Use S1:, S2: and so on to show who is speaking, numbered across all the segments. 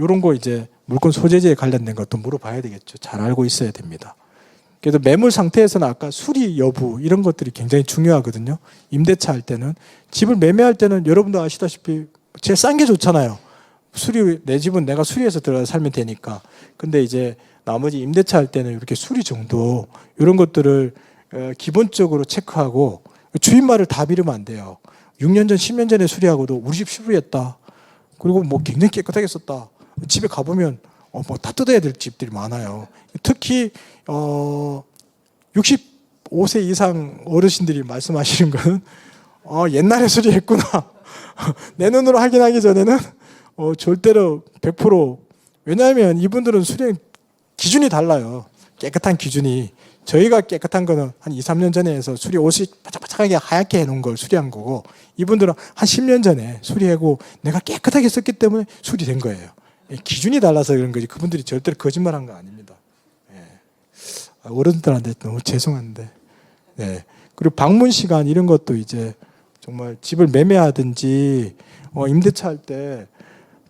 S1: 이런 거 이제 물건 소재지에 관련된 것도 물어봐야 되겠죠. 잘 알고 있어야 됩니다. 그래서 매물 상태에서는 아까 수리 여부 이런 것들이 굉장히 중요하거든요. 임대차 할 때는. 집을 매매할 때는 여러분도 아시다시피 제일 싼 게 좋잖아요. 내 집은 내가 수리해서 들어가 살면 되니까. 근데 이제 나머지 임대차 할 때는 이렇게 수리 정도 이런 것들을 기본적으로 체크하고 주인말을 다 믿으면 안 돼요. 6년 전, 10년 전에 수리하고도 우리 집 수리했다. 그리고 뭐 굉장히 깨끗하게 썼다. 집에 가보면 뭐 다 뜯어야 될 집들이 많아요. 특히 65세 이상 어르신들이 말씀하시는 거는 옛날에 수리했구나. 내 눈으로 확인하기 전에는 절대로 100% 왜냐하면 이분들은 수리 기준이 달라요. 깨끗한 기준이. 저희가 깨끗한 거는 한 2, 3년 전에 해서 수리 옷이 바짝바짝하게 하얗게 해놓은 걸 수리한 거고 이분들은 한 10년 전에 수리하고 내가 깨끗하게 썼기 때문에 수리된 거예요. 기준이 달라서 그런 거지 그분들이 절대로 거짓말한 거 아닙니다. 어른들한테 너무 죄송한데. 네. 그리고 방문 시간 이런 것도 이제 정말 집을 매매하든지 임대차 할 때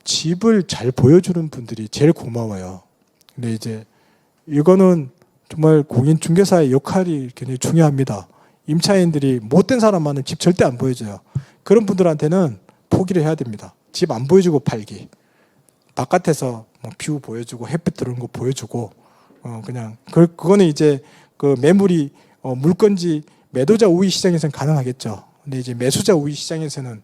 S1: 집을 잘 보여주는 분들이 제일 고마워요. 근데 이제 이거는 정말 공인중개사의 역할이 굉장히 중요합니다. 임차인들이 못된 사람만은 집 절대 안 보여줘요. 그런 분들한테는 포기를 해야 됩니다. 집 안 보여주고 팔기. 바깥에서 뭐 뷰 보여주고 햇빛 들어오는 거 보여주고 그냥 그거는 이제 그 매물이 물건지 매도자 우위 시장에서는 가능하겠죠. 근데 이제 매수자 우위 시장에서는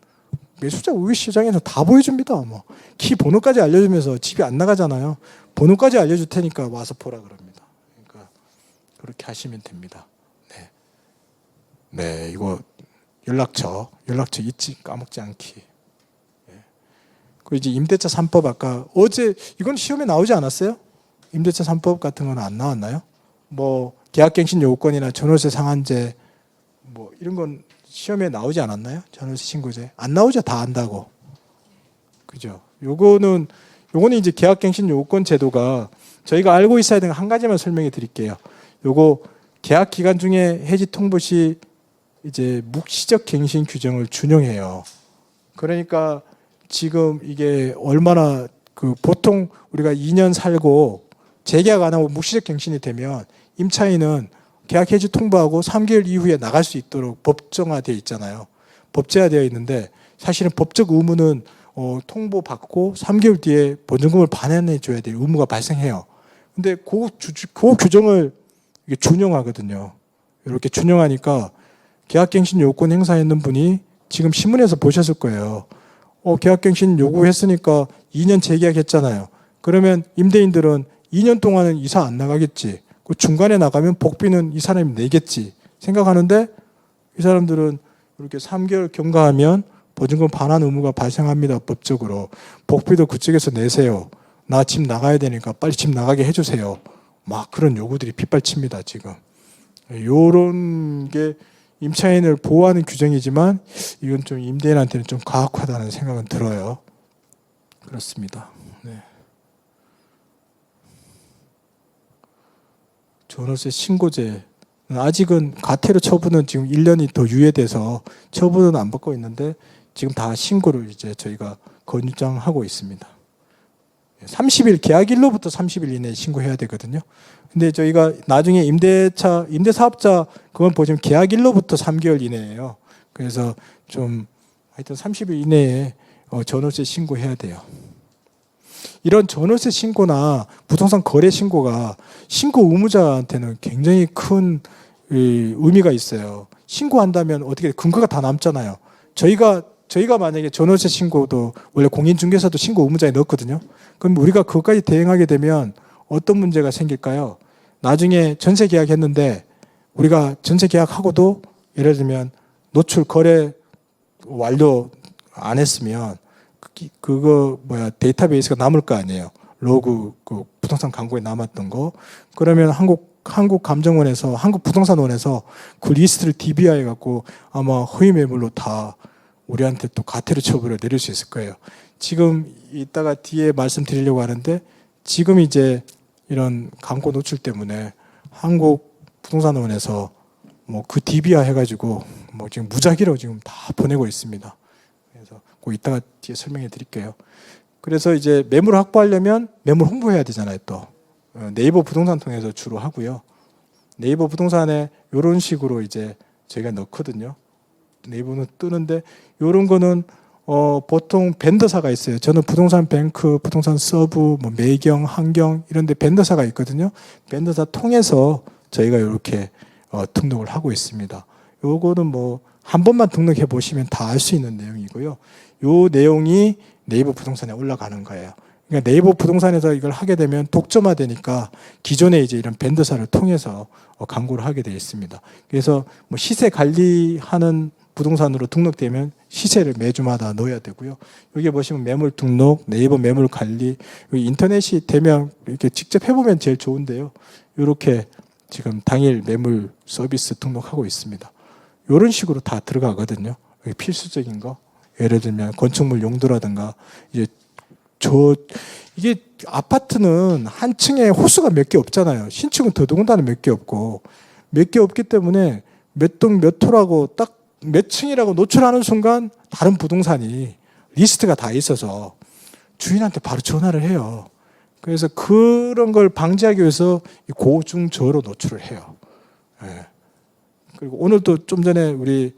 S1: 다 보여줍니다. 뭐 키 번호까지 알려주면서 집이 안 나가잖아요. 번호까지 알려줄 테니까 와서 보라 그럽니다. 그러니까 그렇게 하시면 됩니다. 네, 네 이거 연락처 잊지 까먹지 않기. 그 이제 임대차 3법 아까 어제 이건 시험에 나오지 않았어요? 임대차 3법 같은 건 안 나왔나요? 뭐 계약갱신 요건이나 전월세 상한제 뭐 이런 건 시험에 나오지 않았나요? 전월세 신고제 안 나오죠. 다 안다고. 그죠? 요거는 이제 계약갱신 요건 제도가 저희가 알고 있어야 되는 한 가지만 설명해 드릴게요. 요거 계약 기간 중에 해지 통보 시 이제 묵시적 갱신 규정을 준용해요. 그러니까 지금 이게 얼마나 보통 우리가 2년 살고 재계약 안 하고 묵시적 갱신이 되면 임차인은 계약 해지 통보하고 3개월 이후에 나갈 수 있도록 법정화되어 있잖아요. 법제화되어 있는데 사실은 법적 의무는 통보받고 3개월 뒤에 보증금을 반환해 줘야 될 의무가 발생해요. 근데 그 규정을 이게 준용하거든요. 이렇게 준용하니까 계약갱신 요건 행사했는 분이 지금 신문에서 보셨을 거예요. 계약갱신 요구했으니까 2년 재계약했잖아요. 그러면 임대인들은 2년 동안은 이사 안 나가겠지. 그 중간에 나가면 복비는 이 사람이 내겠지 생각하는데 이 사람들은 이렇게 3개월 경과하면 보증금 반환 의무가 발생합니다. 법적으로. 복비도 그쪽에서 내세요. 나 집 나가야 되니까 빨리 집 나가게 해주세요. 막 그런 요구들이 빗발칩니다. 지금. 요런 게 임차인을 보호하는 규정이지만 이건 좀 임대인한테는 좀 가혹하다는 생각은 들어요. 그렇습니다. 네. 전월세 신고제 아직은 가태료 처분은 지금 1년이 더 유예돼서 처분은 안 받고 있는데 지금 다 신고를 이제 저희가 권장하고 있습니다. 30일 계약일로부터 30일 이내에 신고해야 되거든요. 근데 저희가 나중에 임대사업자 그건 보시면 계약일로부터 3개월 이내예요. 그래서 좀 하여튼 30일 이내에 전월세 신고해야 돼요. 이런 전월세 신고나 부동산 거래 신고가 신고 의무자한테는 굉장히 큰 의미가 있어요. 신고한다면 어떻게 근거가 다 남잖아요. 저희가 만약에 전월세 신고도 원래 공인중개사도 신고 의무자에 넣었거든요. 그럼 우리가 그것까지 대행하게 되면 어떤 문제가 생길까요? 나중에 전세 계약했는데 우리가 전세 계약하고도 예를 들면 노출 거래 완료 안 했으면 그거 데이터베이스가 남을 거 아니에요. 로그 그 부동산 광고에 남았던 거. 그러면 한국감정원에서 한국부동산원에서 그 리스트를 DBI 해갖고 아마 허위 매물로 다 우리한테 또 가태료 처분을 내릴 수 있을 거예요. 지금 이따가 뒤에 말씀드리려고 하는데 지금 이제 이런 광고 노출 때문에 한국부동산원에서 뭐 그 DBI 해가지고 뭐 지금 무작위로 지금 다 보내고 있습니다. 그래서 그 이따가 뒤에 설명해 드릴게요. 그래서 이제 매물을 확보하려면 매물 홍보해야 되잖아요. 또 네이버 부동산 통해서 주로 하고요. 네이버 부동산에 이런 식으로 이제 저희가 넣거든요. 네이버는 뜨는데 이런 거는 보통 벤더사가 있어요. 저는 부동산 뱅크, 부동산 서브, 뭐 매경, 한경 이런 데 벤더사가 있거든요. 벤더사 통해서 저희가 이렇게 등록을 하고 있습니다. 요거는 뭐 한 번만 등록해 보시면 다 알 수 있는 내용이고요. 요 내용이 네이버 부동산에 올라가는 거예요. 그러니까 네이버 부동산에서 이걸 하게 되면 독점화되니까 기존에 이제 이런 벤더사를 통해서 광고를 하게 되어 있습니다. 그래서 뭐 시세 관리하는 부동산으로 등록되면 시세를 매주마다 넣어야 되고요. 여기 보시면 매물 등록, 네이버 매물 관리, 여기 인터넷이 되면 이렇게 직접 해보면 제일 좋은데요. 이렇게 지금 당일 매물 서비스 등록하고 있습니다. 이런 식으로 다 들어가거든요. 여기 필수적인 거, 예를 들면 건축물 용도라든가 이제 이게 아파트는 한 층에 호수가 몇 개 없잖아요. 신축은 더더군다나 몇 개 없고 몇 개 없기 때문에 몇 동 몇 호라고 딱 몇 층이라고 노출하는 순간 다른 부동산이 리스트가 다 있어서 주인한테 바로 전화를 해요. 그래서 그런 걸 방지하기 위해서 고중저로 노출을 해요. 예. 그리고 오늘도 좀 전에 우리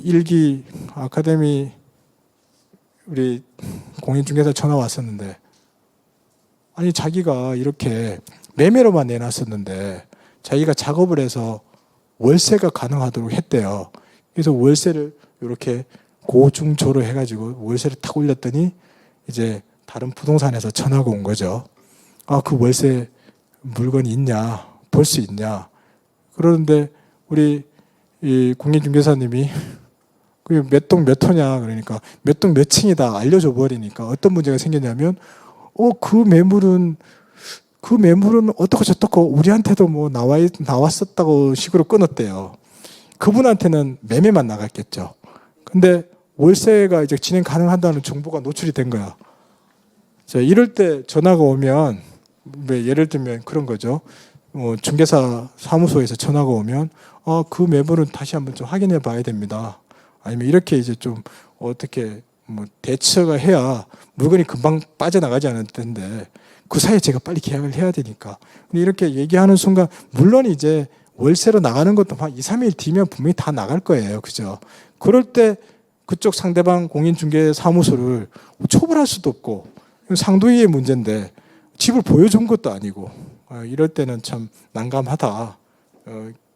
S1: 일기 아카데미 우리 공인중개사 전화 왔었는데, 아니 자기가 이렇게 매매로만 내놨었는데 자기가 작업을 해서 월세가 가능하도록 했대요. 그래서 월세를 이렇게 고중조로 해가지고 월세를 탁 올렸더니 이제 다른 부동산에서 전화가 온 거죠. 아, 그 월세 물건이 있냐, 볼 수 있냐. 그러는데 우리 이 공인중개사님이 그 몇 동 몇 호냐 그러니까 몇 동 몇 층이다 알려줘 버리니까 어떤 문제가 생겼냐면 그 매물은 어떻고 저떻고 우리한테도 뭐 나왔었다고 식으로 끊었대요. 그분한테는 매매만 나갔겠죠. 근데 월세가 이제 진행 가능한다는 정보가 노출이 된 거야. 자, 이럴 때 전화가 오면 예를 들면 그런 거죠. 중개사 사무소에서 전화가 오면 그 매물은 다시 한번 좀 확인해 봐야 됩니다. 아니면 이렇게 이제 좀 어떻게 뭐 대처가 해야 물건이 금방 빠져나가지 않을 텐데 그 사이에 제가 빨리 계약을 해야 되니까. 근데 이렇게 얘기하는 순간 물론 이제 월세로 나가는 것도 한 2, 3일 뒤면 분명히 다 나갈 거예요. 그죠? 그럴 때 그쪽 상대방 공인중개사무소를 처벌할 수도 없고 상도위의 문제인데 집을 보여준 것도 아니고 이럴 때는 참 난감하다.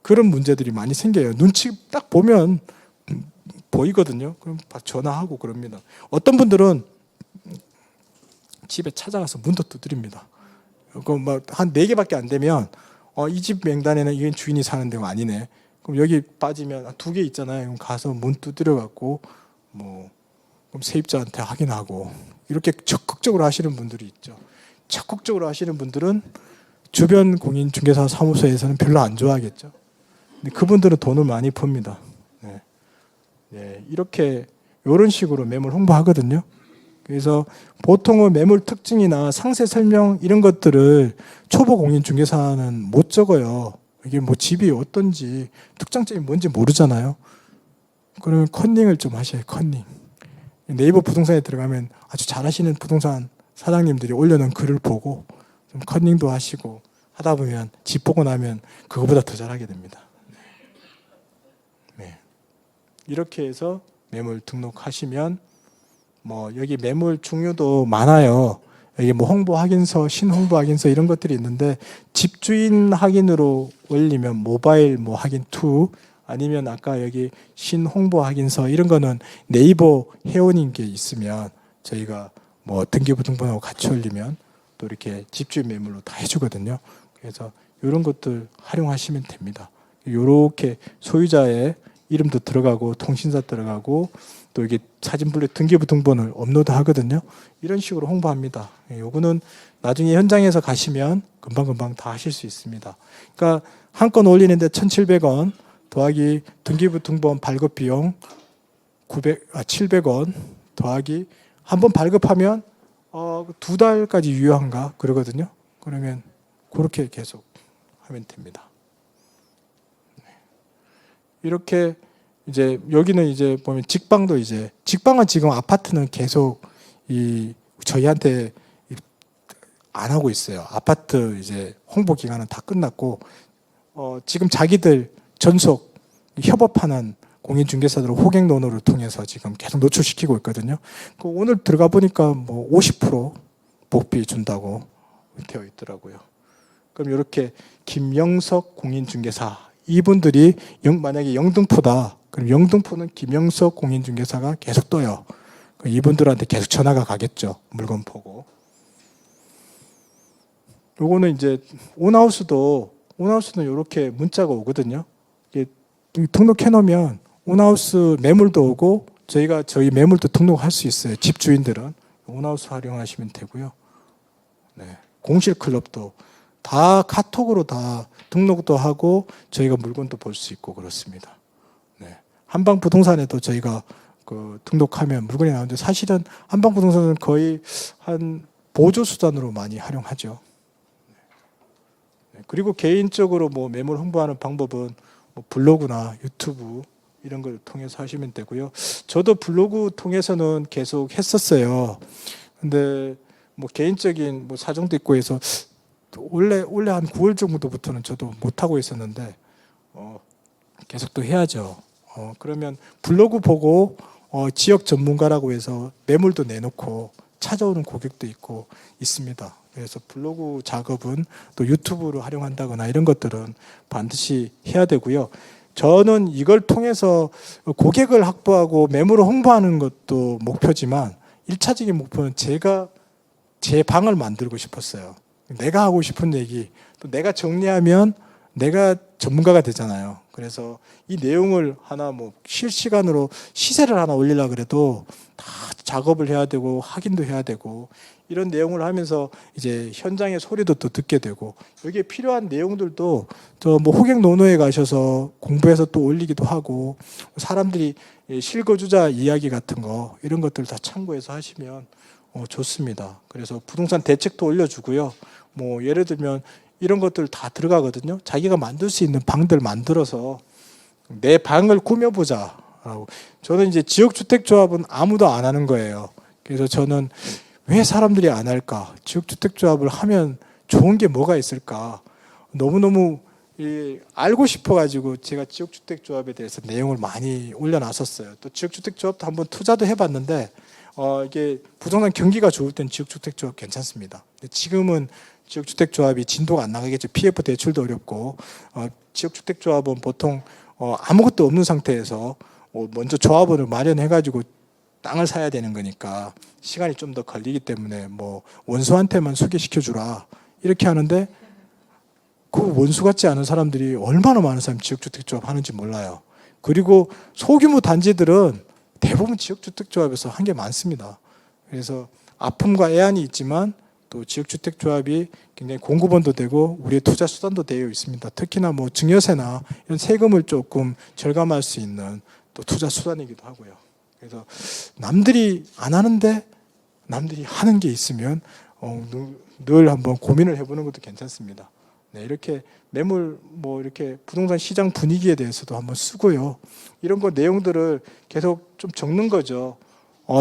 S1: 그런 문제들이 많이 생겨요. 눈치 딱 보면 보이거든요. 그럼 전화하고 그럽니다. 어떤 분들은 집에 찾아가서 문도 두드립니다. 한 4개밖에 안 되면 이 집 명단에는 이건 주인이 사는 데가 아니네. 그럼 여기 빠지면 2개 있잖아요. 그럼 가서 문 두드려 갖고 그럼 세입자한테 확인하고 이렇게 적극적으로 하시는 분들이 있죠. 적극적으로 하시는 분들은 주변 공인중개사 사무소에서는 별로 안 좋아하겠죠. 근데 그분들은 돈을 많이 봅니다. 네, 이렇게 이런 식으로 매물 홍보하거든요. 그래서 보통은 매물 특징이나 상세 설명 이런 것들을 초보 공인중개사는 못 적어요. 이게 뭐 집이 어떤지 특장점이 뭔지 모르잖아요. 그러면 컨닝을 좀 하셔요. 컨닝. 네이버 부동산에 들어가면 아주 잘하시는 부동산 사장님들이 올려놓은 글을 보고 좀 컨닝도 하시고 하다 보면 집 보고 나면 그거보다 더 잘하게 됩니다. 네. 이렇게 해서 매물 등록하시면 여기 매물 종류도 많아요. 여기 뭐 홍보 확인서, 신홍보 확인서 이런 것들이 있는데 집주인 확인으로 올리면 모바일 확인 2 아니면 아까 여기 신홍보 확인서 이런 거는 네이버 회원인 게 있으면 저희가 등기부등본하고 같이 올리면 또 이렇게 집주인 매물로 다 해주거든요. 그래서 이런 것들 활용하시면 됩니다. 이렇게 소유자의 이름도 들어가고 통신사 들어가고 또 이게 사진 분류 등기부등본을 업로드 하거든요. 이런 식으로 홍보합니다. 요거는 나중에 현장에서 가시면 금방금방 다 하실 수 있습니다. 그러니까 한 건 올리는데 1,700원 더하기 등기부등본 발급 비용 700원 더하기 한 번 발급하면 2달까지 유효한가 그러거든요. 그러면 그렇게 계속 하면 됩니다. 이렇게 이제 여기는 이제 보면 직방도 직방은 지금 아파트는 계속 이 저희한테 안 하고 있어요. 아파트 이제 홍보 기간은 다 끝났고 지금 자기들 전속 협업하는 공인중개사들 호객 논어를 통해서 지금 계속 노출시키고 있거든요. 오늘 들어가 보니까 뭐 50% 복비 준다고 되어 있더라고요. 그럼 이렇게 김영석 공인중개사 이분들이 만약에 영등포다. 그럼 영등포는 김영석 공인중개사가 계속 떠요. 이분들한테 계속 전화가 가겠죠. 물건 보고. 요거는 이제 온하우스는 이렇게 문자가 오거든요. 이게 등록해 놓으면 온하우스 매물도 오고 저희 매물도 등록할 수 있어요. 집주인들은 온하우스 활용하시면 되고요. 네. 공실 클럽도 다 카톡으로 다 등록도 하고 저희가 물건도 볼 수 있고 그렇습니다. 네. 한방 부동산에도 저희가 등록하면 물건이 나오는데 사실은 한방 부동산은 거의 한 보조 수단으로 많이 활용하죠. 네. 그리고 개인적으로 뭐 매물 홍보하는 방법은 뭐 블로그나 유튜브 이런 걸 통해서 하시면 되고요. 저도 블로그 통해서는 계속 했었어요. 근데 뭐 개인적인 뭐 사정도 있고 해서 원래 한 9월 정도부터는 저도 못 하고 있었는데 계속 또 해야죠. 그러면 블로그 보고 지역 전문가라고 해서 매물도 내놓고 찾아오는 고객도 있고 있습니다. 그래서 블로그 작업은 또 유튜브로 활용한다거나 이런 것들은 반드시 해야 되고요. 저는 이걸 통해서 고객을 확보하고 매물을 홍보하는 것도 목표지만 1차적인 목표는 제가 제 방을 만들고 싶었어요. 내가 하고 싶은 얘기, 또 내가 정리하면 내가 전문가가 되잖아요. 그래서 이 내용을 하나 뭐 실시간으로 시세를 하나 올리려고 그래도 다 작업을 해야 되고 확인도 해야 되고 이런 내용을 하면서 이제 현장의 소리도 또 듣게 되고 여기에 필요한 내용들도 저 뭐 호객 논어에 가셔서 공부해서 또 올리기도 하고 사람들이 실거주자 이야기 같은 거 이런 것들 다 참고해서 하시면 좋습니다. 그래서 부동산 대책도 올려주고요. 뭐 예를 들면 이런 것들 다 들어가거든요. 자기가 만들 수 있는 방들 만들어서 내 방을 꾸며보자. 저는 이제 지역주택조합은 아무도 안 하는 거예요. 그래서 저는 왜 사람들이 안 할까? 지역주택조합을 하면 좋은 게 뭐가 있을까? 너무너무 알고 싶어가지고 제가 지역주택조합에 대해서 내용을 많이 올려놨었어요. 또 지역주택조합도 한번 투자도 해봤는데 이게 부동산 경기가 좋을 땐 지역주택조합 괜찮습니다. 지금은 지역주택조합이 진도가 안 나가겠죠. PF 대출도 어렵고 지역주택조합은 보통 아무것도 없는 상태에서 먼저 조합원을 마련해가지고 땅을 사야 되는 거니까 시간이 좀 더 걸리기 때문에 뭐 원수한테만 소개시켜 주라 이렇게 하는데 그 원수 같지 않은 사람들이 얼마나 많은 사람이 지역주택조합 하는지 몰라요. 그리고 소규모 단지들은 대부분 지역주택조합에서 한 게 많습니다. 그래서 아픔과 애환이 있지만 또 지역주택조합이 굉장히 공급원도 되고 우리의 투자 수단도 되어 있습니다. 특히나 뭐 증여세나 이런 세금을 조금 절감할 수 있는 또 투자 수단이기도 하고요. 그래서 남들이 안 하는데 남들이 하는 게 있으면 늘 한번 고민을 해보는 것도 괜찮습니다. 네, 이렇게 매물 뭐 이렇게 부동산 시장 분위기에 대해서도 한번 쓰고요. 이런 거 내용들을 계속 좀 적는 거죠.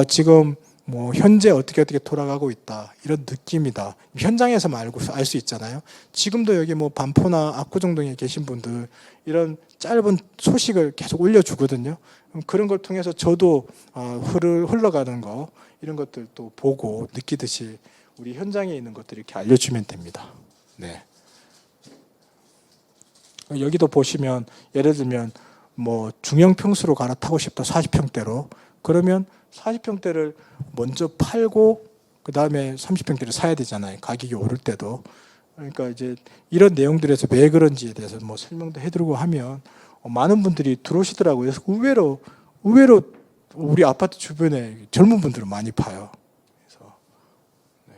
S1: 지금 뭐 현재 어떻게 돌아가고 있다 이런 느낌이다. 현장에서만 알 수 있잖아요. 지금도 여기 뭐 반포나 압구정동에 계신 분들 이런 짧은 소식을 계속 올려주거든요. 그런 걸 통해서 저도 흘러가는 거 이런 것들도 보고 느끼듯이 우리 현장에 있는 것들 이렇게 알려주면 됩니다. 네. 여기도 보시면 예를 들면 뭐 중형 평수로 갈아타고 싶다 40평대로 그러면 40평대를 먼저 팔고 그 다음에 30평대를 사야 되잖아요. 가격이 오를 때도. 그러니까 이제 이런 내용들에서 왜 그런지에 대해서 뭐 설명도 해드리고 하면 많은 분들이 들어오시더라고요. 그래서 의외로 우리 아파트 주변에 젊은 분들을 많이 봐요. 그래서 네.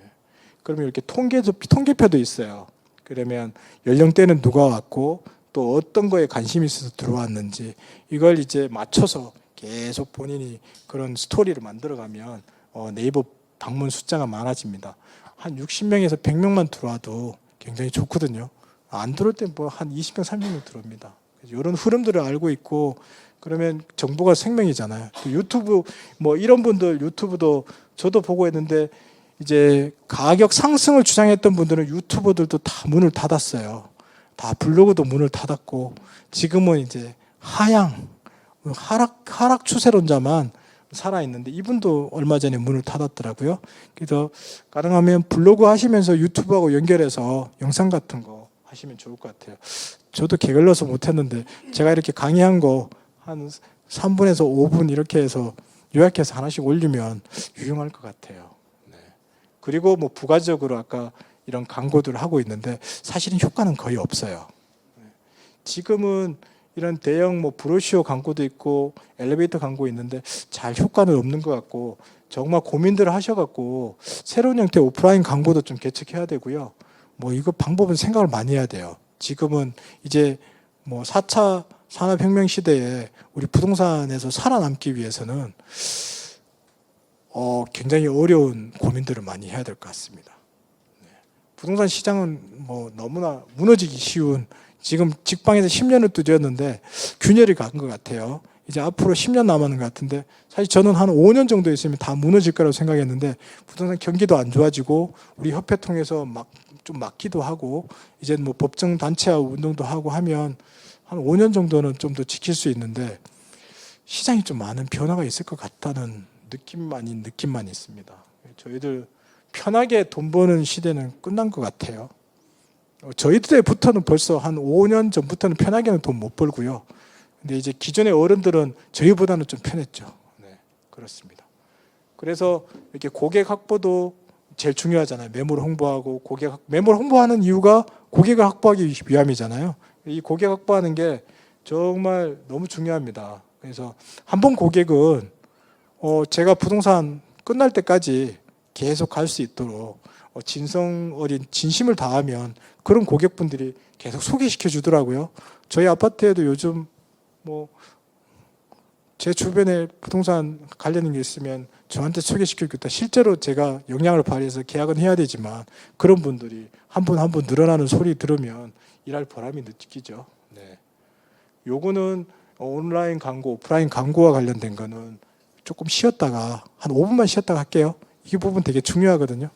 S1: 그러면 이렇게 통계표도 있어요. 그러면 연령대는 누가 왔고 또 어떤 거에 관심이 있어서 들어왔는지 이걸 이제 맞춰서 계속 본인이 그런 스토리를 만들어가면 네이버 방문 숫자가 많아집니다. 한 60명에서 100명만 들어와도 굉장히 좋거든요. 안 들어올 때 뭐 한 20명, 30명 들어옵니다. 이런 흐름들을 알고 있고 그러면 정보가 생명이잖아요. 유튜브 뭐 이런 분들 유튜브도 저도 보고 했는데 이제 가격 상승을 주장했던 분들은 유튜버들도 다 문을 닫았어요. 다 블로그도 문을 닫았고 지금은 이제 하락 추세론자만 살아 있는데 이분도 얼마 전에 문을 닫았더라고요. 그래서 가능하면 블로그 하시면서 유튜브하고 연결해서 영상 같은 거 하시면 좋을 것 같아요. 저도 게을러서 못했는데 제가 이렇게 강의한 거 한 3분에서 5분 이렇게 해서 요약해서 하나씩 올리면 유용할 것 같아요. 네. 그리고 뭐 부가적으로 아까 이런 광고들을 하고 있는데 사실은 효과는 거의 없어요. 네. 지금은 이런 대형 뭐 브로셔 광고도 있고 엘리베이터 광고 있는데 잘 효과는 없는 것 같고 정말 고민들을 하셔갖고 새로운 형태의 오프라인 광고도 좀 개척해야 되고요. 뭐 이거 방법은 생각을 많이 해야 돼요. 지금은 이제 뭐 4차 산업혁명 시대에 우리 부동산에서 살아남기 위해서는 굉장히 어려운 고민들을 많이 해야 될 것 같습니다. 네. 부동산 시장은 뭐 너무나 무너지기 쉬운 지금 직방에서 10년을 두드렸는데 균열이 간 것 같아요. 이제 앞으로 10년 남았는 것 같은데 사실 저는 한 5년 정도 있으면 다 무너질 거라고 생각했는데 부동산 경기도 안 좋아지고 우리 협회 통해서 막 좀 막기도 하고 이제 뭐 법정 단체와 운동도 하고 하면 한 5년 정도는 좀 더 지킬 수 있는데 시장이 좀 많은 변화가 있을 것 같다는 느낌만 있습니다. 저희들 편하게 돈 버는 시대는 끝난 것 같아요. 저희 때부터는 벌써 한 5년 전부터는 편하게는 돈 못 벌고요. 근데 이제 기존의 어른들은 저희보다는 좀 편했죠. 네, 그렇습니다. 그래서 이렇게 고객 확보도 제일 중요하잖아요. 매물 홍보하고 매물 홍보하는 이유가 고객을 확보하기 위함이잖아요. 이 고객 확보하는 게 정말 너무 중요합니다. 그래서 한 번 고객은 제가 부동산 끝날 때까지 계속 갈 수 있도록 진성 어린 진심을 다하면 그런 고객분들이 계속 소개시켜 주더라고요. 저희 아파트에도 요즘 뭐 제 주변에 부동산 관련된 게 있으면 저한테 소개시켜주겠다. 실제로 제가 역량을 발휘해서 계약은 해야 되지만 그런 분들이 한 분 한 분 늘어나는 소리 들으면 일할 보람이 느끼죠. 네. 요거는 온라인 광고, 오프라인 광고와 관련된 거는 조금 쉬었다가 한 5분만 쉬었다가 할게요. 이 부분 되게 중요하거든요.